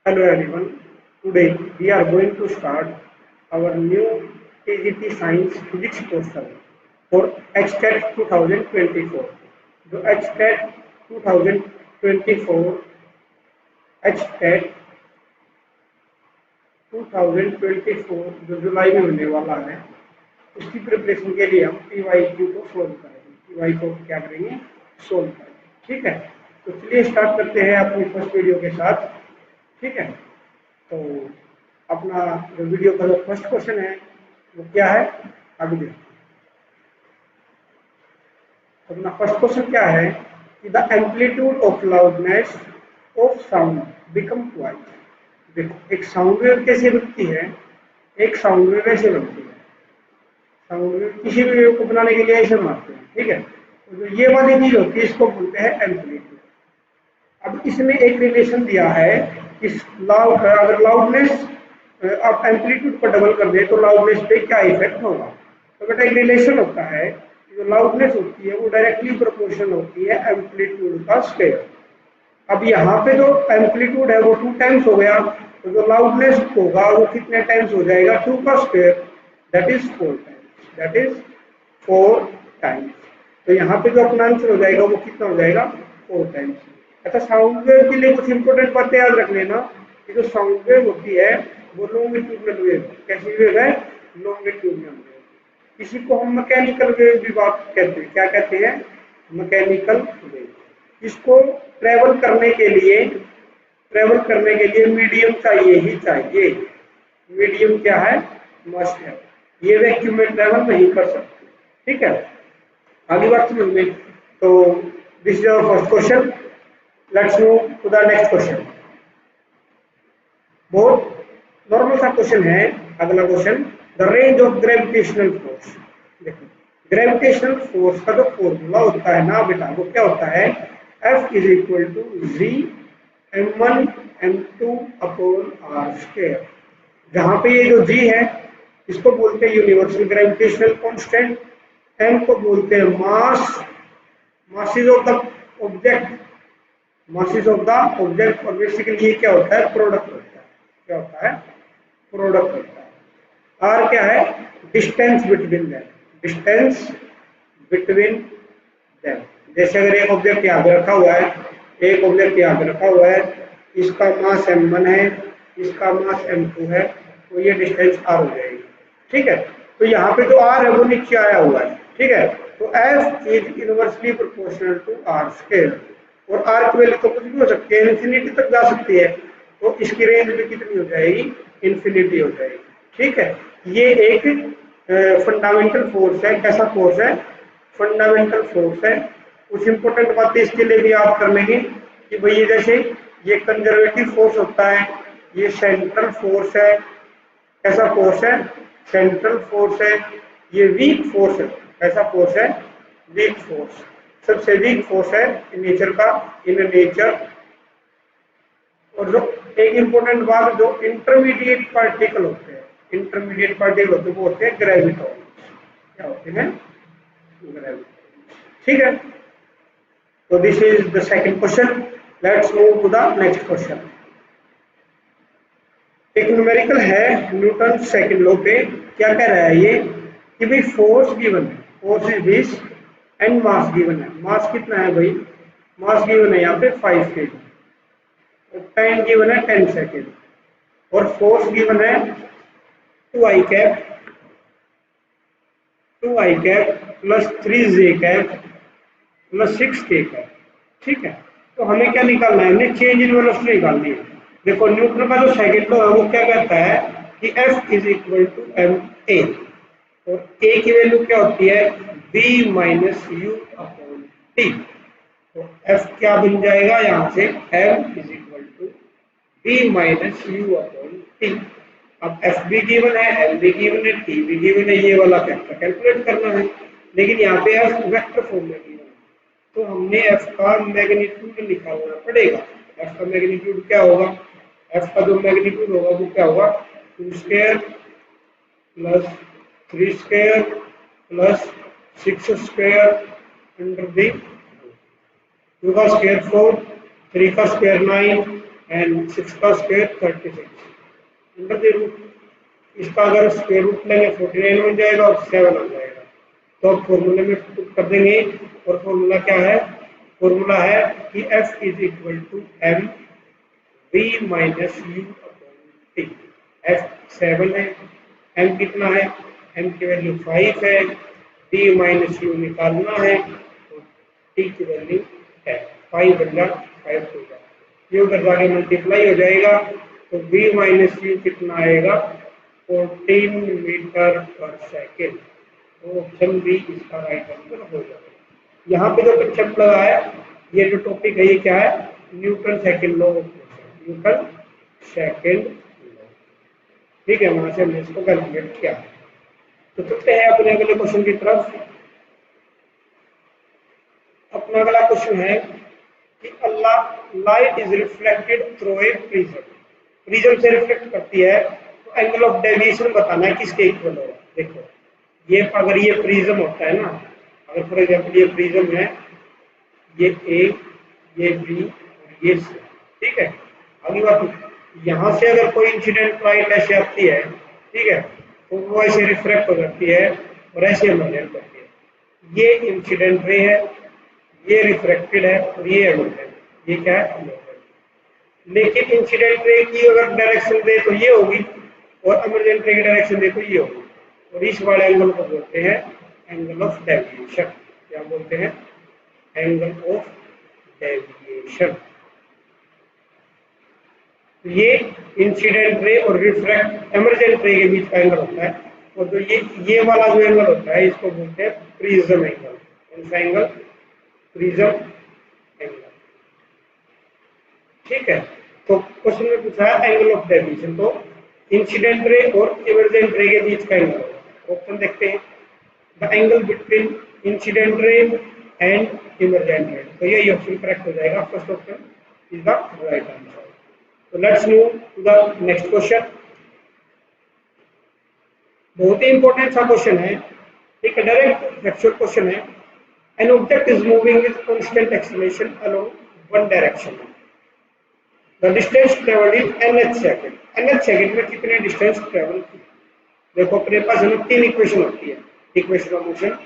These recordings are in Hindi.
Hello everyone. Today we are going to start our new TGT Science Physics question for HTET 2024. जो HTET 2024 HTET 2024 जो जुलाई में होने वाला है उसकी प्रिपरेशन के लिए हम PYQ को सोल्व करेंगे। PYQ को क्या करेंगे? सोल्व करेंगे। ठीक है, तो चलिए स्टार्ट करते हैं अपनी फर्स्ट वीडियो के साथ। ठीक है, तो अपना जो वीडियो का जो फर्स्ट क्वेश्चन है वो क्या है, आगे देखते हैं। अपना फर्स्ट क्वेश्चन क्या है कि the amplitude of loudness of sound become twice. देखो, एक साउंड वेव कैसे बनती है, एक साउंड वेव ऐसे बनती है। साउंड वेव किसी भी वेव को बनाने के लिए ऐसे बनाते हैं। ठीक है, तो जो ये वाली चीज होती है इसको बोलते हैं एम्पलीट्यूड। अब इसमें एक रिलेशन दिया है कि अगर लाउडनेस आप एम्पलीट्यूड पर डबल कर दे तो लाउडनेस पे क्या इफेक्ट होगा। तो बेटा एक रिलेशन होता है, जो लाउडनेस होती है वो डायरेक्टली प्रोपोर्शनल होती है एम्पलीट्यूड का स्क्वायर। अब यहाँ पे जो एम्पलीट्यूड है वो 2 टाइम्स हो गया, तो जो लाउडनेस होगा वो कितने टाइम्स हो जाएगा, 2 का square, that is 4 times, that is 4 times. तो यहाँ पे जो अपना आंसर हो जाएगा वो कितना हो जाएगा, 4 टाइम्स। अच्छा, साउंड वेव के लिए कुछ इंपॉर्टेंट बातें याद रख लेना कि जो साउंड वेव होती है वो लॉन्गिट्यूडनल वेव, कैसी वेव है, लॉन्गिट्यूडनल वेव। किसी को हम मैकेनिकल वेव भी बात कहते हैं, क्या कहते हैं, मैकेनिकल वेव। इसको ट्रेवल करने के लिए मीडियम चाहिए ही चाहिए। मीडियम क्या है, मस्ट है। ये वैक्यूम में ट्रेवल नहीं कर सकते। ठीक है, आगे बात समझ में। तो this is our first question. Let's move to the next question. बहुत नॉर्मल सा क्वेश्चन है अगला question. The range of gravitational force. देखो, ग्रेविटेशनल फोर्स का जो फॉर्मूला होता है ना बेटा, वो क्या होता है, F is equal to G m1 m2 upon r square. जहां पे ये जो g है इसको बोलते हैं यूनिवर्सल ग्रेविटेशनल कांस्टेंट, m को बोलते हैं mass, masses of the object, masses of the object, और बेसिकली ये क्या होता है, प्रोडक्ट होता है। क्या होता है, प्रोडक्ट होता है। r क्या है, distance between them, distance between them. जैसे अगर एक ऑब्जेक्ट यहाँ पे रखा हुआ है, एक ऑब्जेक्ट यहाँ पे रखा हुआ है, इसका मास m1 है, इसका मास m2 है, तो ये डिस्टेंस r हो जाएगी। ठीक है, तो यहाँ पे जो r है वो नीचे आया हुआ है। ठीक है, तो F is inversely proportional to r square. और r की वैल्यू तो कुछ भी हो सकती है, इन्फिनिटी तक जा सकती है, तो इसकी रेंज भी कितनी हो जाएगी, इन्फिनिटी हो जाएगी। ठीक है, ये एक फंडामेंटल फोर्स है। कैसा फोर्स है, फंडामेंटल फोर्स है। कुछ इंपॉर्टेंट बातें इसके लिए भी आप कर लेंगे कि भाई ये जैसे ये कंजर्वेटिव फोर्स होता है, ये सेंट्रल फोर्स है। कैसा फोर्स है, सेंट्रल फोर्स है। ये वीक फोर्स है। कैसा फोर्स है, वीक फोर्स। सबसे वीक फोर्स है नेचर का, इन नेचर। और जो एक इंपॉर्टेंट बात, जो इंटरमीडिएट पार्टिकल होते हैं, इंटरमीडिएट पार्टिकल होते हैं वो होते हैं ग्रेविटॉन। क्या होते हैं, ग्रेविटॉन। ठीक है, तो this is the second question. Let's move to the next question. एक न्यूमेरिकल है न्यूटन सेकंड लॉ पे। क्या कह रहा है ये कि भाई फोर्स गिवन है, force is this and mass given है। मास कितना है भाई, मास गिवन है यहाँ पे 5 kg, टाइम गिवन है 10 सेकेंड, और फोर्स गिवन है 2i cap plus 3j cap plus 6k cap. ठीक है, तो हमें क्या निकालना है, हमें चेंज इन वेलोसिटी निकालनी है। देखो, न्यूटन का जो सेकंड लॉ है वो क्या कहता है कि F is equal to ma, और a की वैल्यू क्या होती है, b minus u upon t. तो F क्या बन जाएगा यहाँ से, m is equal to b minus u upon t. अब F भी गिवन है, m भी गिवन है, t भी गिवन है, ये वाला फैक्टर कैलकुलेट करना है। लेकिन यहाँ पे F वेक्टर फॉर्म में गिवन है, तो हमने F का मैग्नीट्यूड निकालना पड़ेगा। F का मैग्नीट्यूड क्या होगा, F का जो मैग्नीट्यूड होगा वो क्या होगा, 2 square plus 3 square plus 6 square under the 2 का स्क्वायर 4, 3 का स्क्वायर 9, एंड 6 का स्क्वायर 36 अंडर द रूट। इसका अगर स्क्वायर रूट लेंगे 49 बन जाएगा और 7 आ जाएगा। तो अब फॉर्मूले में पुट कर देंगे और फॉर्मूला क्या है? फॉर्मूला है कि F is equal to m v minus u upon t. F 7 है, m कितना है? m की वैल्यू 5 है, d माइनस यू निकालना है तो t की वैल्यू है 5 बन 5 होगा। ये उधर जाके मल्टीप्लाई हो जाएगा तो v माइनस यू कितना आएगा? 14 मीटर पर सेकेंड। तो ऑप्शन बी इसका राइट आंसर हो जाएगा। यहाँ पे जो कंसेप्ट लगा है, ये जो टॉपिक है ये क्या है? Newton second law of motion, Newton second law. ठीक है, वहां से हमने इसको कैलकुलेट किया। तो चलते हैं अपने अगले क्वेश्चन की तरफ। अपना अगला क्वेश्चन है कि light is reflected through a prism. Prism से रिफ्लेक्ट करती है तो एंगल ऑफ डेविएशन बताना है किसके इक्वल होगा। देखो ये अगर ये प्रिज्म होता है ना, अगर फॉर एग्जाम्पल ये प्रिज्म है, ये ए, ये बी और ये सी, ठीक है। अगली बात, यहाँ से अगर कोई इंसिडेंट लाइट ऐसे आती है, ठीक है, तो वो ऐसे रिफ्लेक्ट हो जाती है और ऐसे इमर्जेंट करती है। ये इंसिडेंट रे है, ये रिफ्लेक्टेड है और ये इमर्जेंट, ये क्या है? इमर्जेंट। लेकिन इंसिडेंट रे की अगर डायरेक्शन दे तो ये होगी और इमर्जेंट रे की डायरेक्शन दे तो ये होगी। और इस वाले एंगल को बोलते हैं एंगल ऑफ डेविएशन। क्या बोलते हैं? Angle of deviation. ये इंसिडेंट रे और रिफ्रैक्ट इमर्जेंट रे के बीच का एंगल होता है। और जो ये वाला जो एंगल होता है इसको बोलते हैं प्रिज्म एंगल। कौन सा एंगल? Prism angle. ठीक है, तो क्वेश्चन में पूछा है एंगल ऑफ डेविएशन, तो इंसिडेंट रे और इमर्जेंट रे के बीच का एंगल। ऑप्शन देखते हैं, the angle between incident ray and emergent रे। तो यही ऑप्शन करेक्ट हो जाएगा, first option is the right answer. So let's move to the next question। बहुत ही इंपॉर्टेंट सा क्वेश्चन है, एक डायरेक्ट फैक्चुअल क्वेश्चन है। An object is moving with constant acceleration along one direction. The distance traveled is nth second. nth second में कितने डिस्टेंस ट्रेवल की? देखो अपने पास है ना तीन इक्वेशन होती है, इक्वेशन ऑफ मोशन।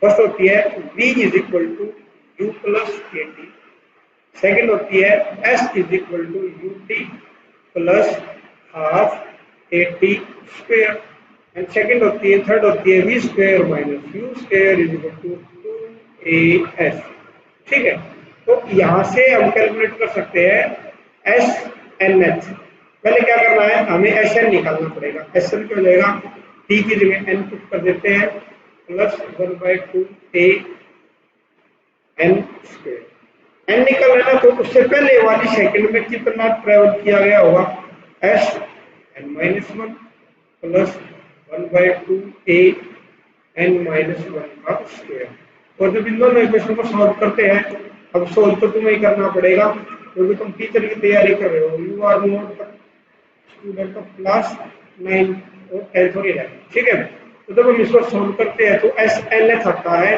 फर्स्ट होती है v is equal to u plus kt। Second होती है s is equal to ut plus half at square. And second होती है, थर्ड होती है v square minus u square is equal to 2as। ठीक है, तो यहाँ से हम कैलकुलेट कर सकते हैं एस एन एच। पहले क्या करना है, हमें एस एन निकालना पड़ेगा। एस एन क्या हो जाएगा? टी की जगह एन पुट कर देते हैं plus 1/2 A N square. N निकल रहा है तो उससे पहले वाली सेकंड में कितना ट्रेवल किया गया होगा? S N minus 1 plus 1/2 A N minus 1 का स्क्वायर। और जब इन दोनों इक्वेशन को सॉल्व करते हैं, अब सॉल्व तो तुम्हें ही करना पड़ेगा क्योंकि तुम टीचर की तैयारी कर रहे हो। You are not student of class 9 और 10th और 11। ठीक है, तो जब हम इसको सॉल्व करते हैं तो एस एन एच आता है।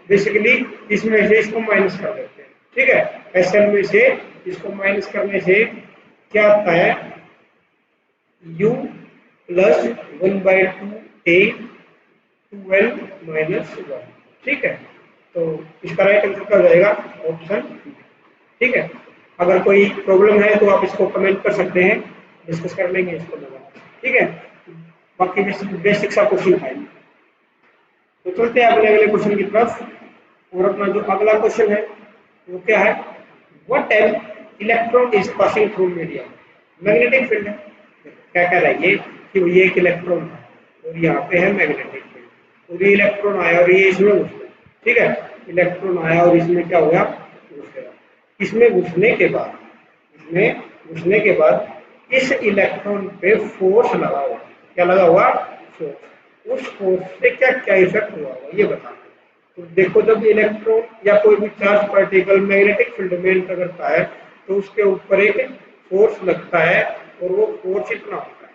बेसिकली इसमें से इसको माइनस कर देते हैं। ठीक है, एस एन में से इसको माइनस करने से क्या आता है? u plus 1/2 a 2n minus 1। ठीक है, तो इसका राइट आंसर क्या हो जाएगा? ऑप्शन। ठीक है, अगर कोई प्रॉब्लम है तो आप इसको कमेंट कर सकते हैं, डिस्कस कर लेंगे इसको दोबारा। ठीक है, बाकी बेसिक सा क्वेश्चन है। तो चलते हैं अपने अगले क्वेश्चन की तरफ। और अपना जो अगला क्वेश्चन है वो क्या है? What an electron is passing through medium. Magnetic field है। क्या कह रहा है ये कि ये एक इलेक्ट्रॉन है और यहाँ पे है मैग्नेटिक फील्ड और ये इलेक्ट्रॉन आया और ये इसमें घुस गया। ठीक है, इलेक्ट्रॉन आया और इसमें क्या हो गया? घुस गया। इसमें घुसने के बाद इस इलेक्ट्रॉन पे फोर्स लगा हुआ। क्या लगा हुआ? फोर्स। उस फोर्स से क्या क्या इफेक्ट हुआ होगा ये बताते हैं। तो देखो, जब इलेक्ट्रॉन या कोई भी चार्ज पार्टिकल मैग्नेटिक फील्ड में एंटर करता है तो उसके ऊपर एक फोर्स लगता है और वो फोर्स इतना होता है।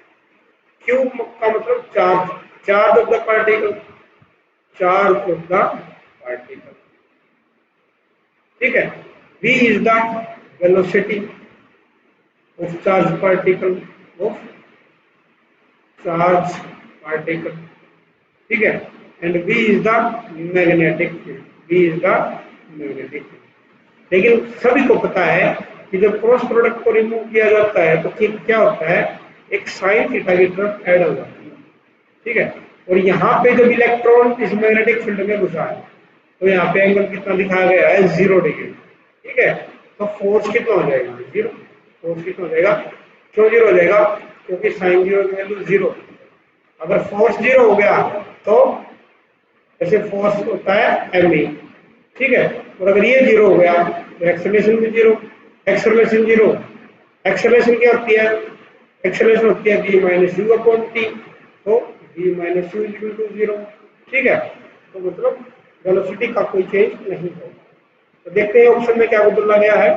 क्यू का मतलब charge of the particle, charge of the particle. ठीक है, v is the velocity of charge particle, of charge particle, ठीक है। And B is the magnetic field, B is the magnetic field. लेकिन सभी को पता है कि जब क्रॉस प्रोडक्ट को रिमूव किया जाता है तो क्या होता है, एक साइन थीटा की तरफ ऐड हो जाता है, ठीक है। और यहाँ पे जब इलेक्ट्रॉन इस मैग्नेटिक फील्ड में घुसा है तो यहाँ पे एंगल कितना दिखाया गया है, 0 डिग्री, ठीक है। तो फोर्स कितना हो जाएगा, 0। फोर्स कितना हो जाएगा, क्यों 0 हो जाएगा, क्योंकि साइन 0 की वैल्यू 0। अगर फोर्स 0 हो गया तो जैसे फोर्स होता है एम, ठीक है। और अगर ये 0 हो गया तो एक्सेलरेशन भी 0, एक्सेलरेशन 0, एक्सेलरेशन क्या होती है, एक्सेलरेशन होती है v minus u upon t, तो v minus u equal to 0, ठीक है। तो मतलब वेलोसिटी का कोई चेंज नहीं होगा। तो देखते हैं ऑप्शन में क्या बदला गया है।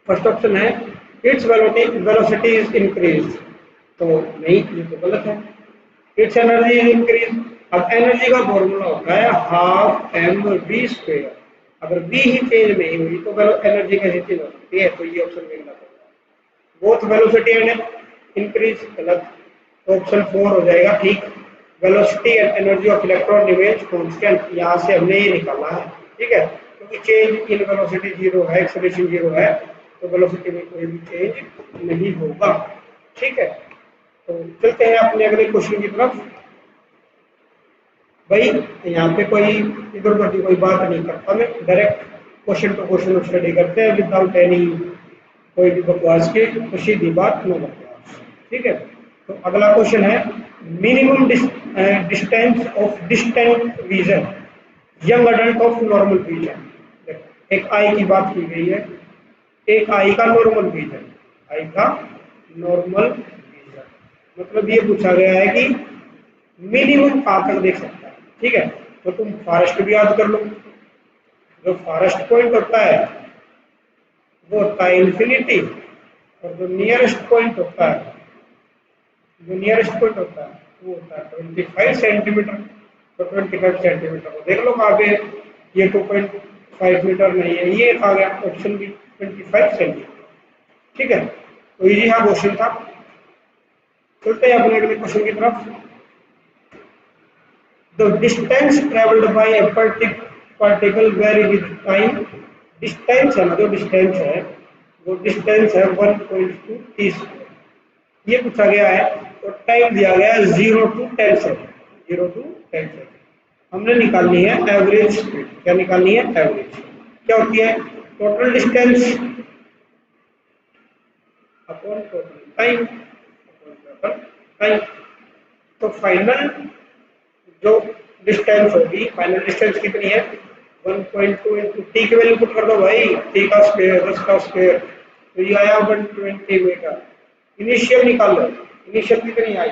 फर्स्ट ऑप्शन है इट्स वेलोसिटी इज इंक्रीज, तो नहीं, ये तो गलत है। इट्स एनर्जी इज इंक्रीज, अब एनर्जी का फॉर्मूला होता है हाफ एम वी स्क्वायर, अगर वी ही चेंज नहीं हुई तो एनर्जी कैसे चेंज हो सकती है, तो ये ऑप्शन में गलत होगा। बोथ वेलोसिटी एंड इंक्रीज, गलत। ऑप्शन 4 हो जाएगा ठीक। Velocity and energy of electron remains constant, यहाँ से हमने ये निकाला है, ठीक है। क्योंकि चेंज इन वेलोसिटी 0 है, एक्सेलरेशन 0 है, तो वेलोसिटी में कोई भी चेंज नहीं होगा, ठीक है। तो चलते हैं अपने अगले क्वेश्चन की तरफ। भाई यहाँ पे कोई इधर उधर की कोई बात नहीं करता, मैं direct question to question study करते हैं विदाउट एनी कोई भी बकवास की, तो सीधी बात, नो बकवास, ठीक है। तो अगला क्वेश्चन है minimum distance of distant vision young adult of normal vision. एक आई की बात की गई है, एक आई का नॉर्मल विजन, आई का नॉर्मल विजन, मतलब ये पूछा गया है कि मिनिमम कहाँ तक देख सकता है, ठीक है। तो तुम फॉरेस्ट भी याद कर लो, जो फॉरेस्ट पॉइंट होता है वो होता है इंफिनिटी, और जो नियरेस्ट पॉइंट होता है, जो नियरेस्ट पॉइंट होता है वो होता है 25 सेंटीमीटर। तो 25 सेंटीमीटर को देख लो कहाँ पे, ये 2.5 मीटर नहीं है, ये आ गया ऑप्शन बी 25 सेंटीमीटर, ठीक है। तो ये यहाँ क्वेश्चन था। चलते हैं अपने अगले क्वेश्चन की तरफ। The distance travelled by a particle vary with time। Distance है ना, जो डिस्टेंस है वो डिस्टेंस है 1.2 t स्क्वायर, ये पूछा गया है। और टाइम दिया गया है 0 to 10 सेकेंड, 0 to 10 सेकेंड। हमने निकालनी है एवरेज स्पीड, क्या निकालनी है, एवरेज। क्या होती है, total distance upon total time, total time. तो फाइनल जो डिस्टेंस होगी, फाइनल डिस्टेंस कितनी है, 1.2 इंटू टी की वैल्यू पुट कर दो भाई, टी का स्क्वायर 10 का स्क्वायर, तो ये आया 120 मीटर। इनिशियल निकाल लो, इनिशियल कितनी आई,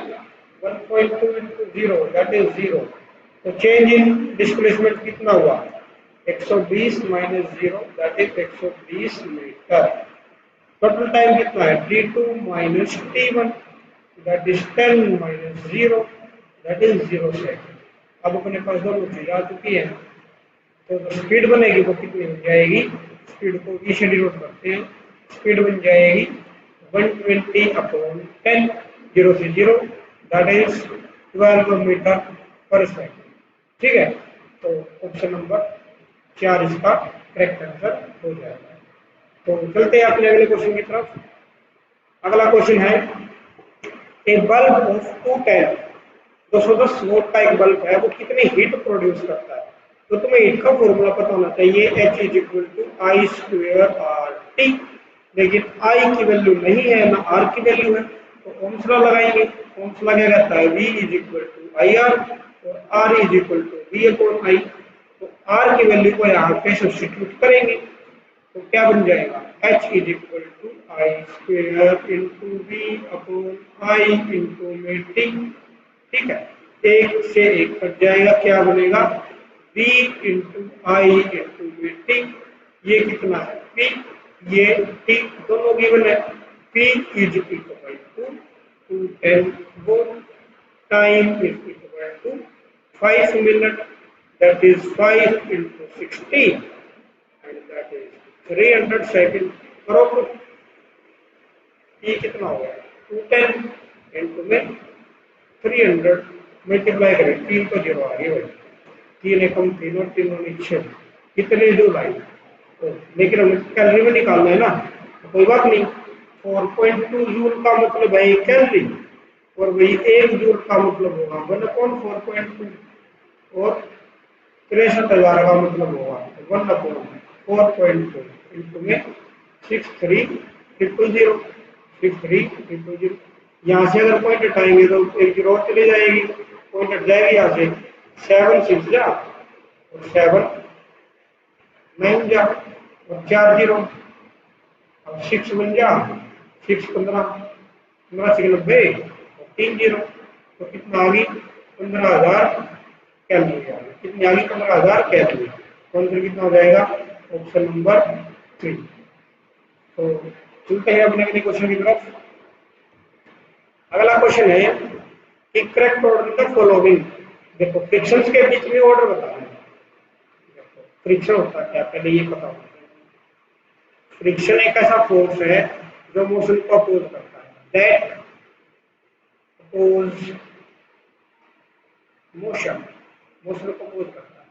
1.2 इंटू 0 दैट इज 0। तो चेंज इन डिस्प्लेसमेंट कितना हुआ, 120 minus 0 that is 120 metre. Total time कितना है, t2 minus t1 that is 10 minus 0 that is 0 second. अब अपने पास दोनों चीज आ चुकी है, तो जो स्पीड बनेगी वो कितनी हो जाएगी, स्पीड को ई से डिनोट करते हैं, स्पीड बन जाएगी 120 अपॉन 10, 0 से 0 दैट इज 12 मीटर पर सेकेंड, ठीक है। तो ऑप्शन नंबर 4 इसका करेक्ट आंसर हो जाएगा। तो चलते हैं अपने अगले क्वेश्चन की तरफ। अगला क्वेश्चन है ए बल्ब ऑफ 210, 210 वोल्ट का एक बल्ब है, वो कितनी हीट प्रोड्यूस करता है। तो तुम्हें हीट का फॉर्मूला पता होना चाहिए, H is equal to I square R T. लेकिन I की वैल्यू नहीं है ना R की वैल्यू है, तो ओम्स लॉ लगाएंगे। ओम्स लॉ क्या कहता है, V is equal to I R और R is equal to V upon I. तो R की वैल्यू को यहाँ पे सब्स्टिट्यूट करेंगे, तो क्या बन जाएगा, H is equal to I square into V upon I into में टी, ठीक है। एक से एक कट जाएगा, क्या बनेगा, V इंटू आई इंटू में टी। ये कितना है, P, ये T, दोनों गिवन है। P is equal to 210 volt, time is equal to 5 minute that is 5 into 60 and that is 300 second. बरोबर। ये कितना हो गया 210 इंटू में 300 मल्टीप्लाई करें 3 को 0 आ गई भाई 3 एकम 3 और 3 दूनी 6 कितने जूल आई तो लेकिन हमें कैलोरी में निकालना है ना तो कोई बात नहीं 4.2 जूल का मतलब है कैलोरी और वही 1 जूल का मतलब होगा 1/4.2 और 63,000 का मतलब होगा 1/4.2 इंटू में 63,000 63,000 यहाँ से अगर पॉइंट हटाएंगे तो एक जीरो और चली जाएगी पॉइंट हट जाएगी यहाँ से 7 6 जा और 7 9 जा और 4 जीरो अब 6 बन जा 6 15 15 से 90 और 3 जीरो तो कितना आ गई 15,000 कैलोरी आ गई कितनी आ गई 15,000 कैलोरी तो आंसर कितना हो जाएगा ऑप्शन नंबर 3 तो चलते हैं अपने अगले क्वेश्चन की तरफ अगला क्वेश्चन है कि करेक्ट ऑर्डर द फॉलोइंग देखो फ्रिक्शंस के बीच में ऑर्डर बताना है फ्रिक्शन होता है क्या पहले ये पता होना चाहिए फ्रिक्शन एक ऐसा फोर्स है जो मोशन को अपोज करता है दैट अपोज मोशन मोशन को अपोज करता है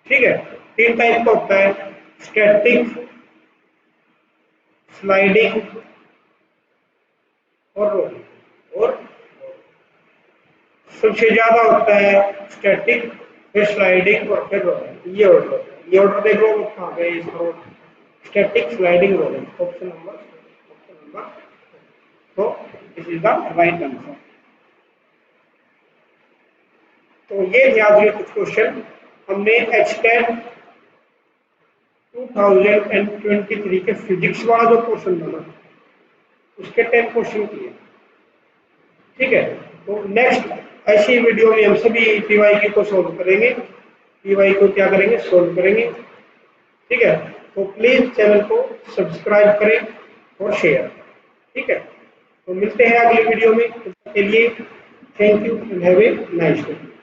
ठीक है 3 टाइप का होता है स्टैटिक स्लाइडिंग और रोलिंग और सबसे ज्यादा होता है स्टैटिक फिर स्लाइडिंग और फिर रोलिंग ये ऑर्डर देख लो कहाँ पे इसको static sliding rolling option number तो this is the right answer तो ये याद रखिए कुछ क्वेश्चन हमने H10 2023 के फिजिक्स वाला जो क्वेश्चन बना उसके 10 क्वेश्चन किए ठीक है तो नेक्स्ट ऐसी वीडियो में हम सभी पीवाईक्यू को सोल्व करेंगे पीवाईक्यू को क्या करेंगे सोल्व करेंगे ठीक है तो प्लीज चैनल को सब्सक्राइब करें और शेयर ठीक है तो मिलते हैं अगली वीडियो में के लिए thank you and have a nice day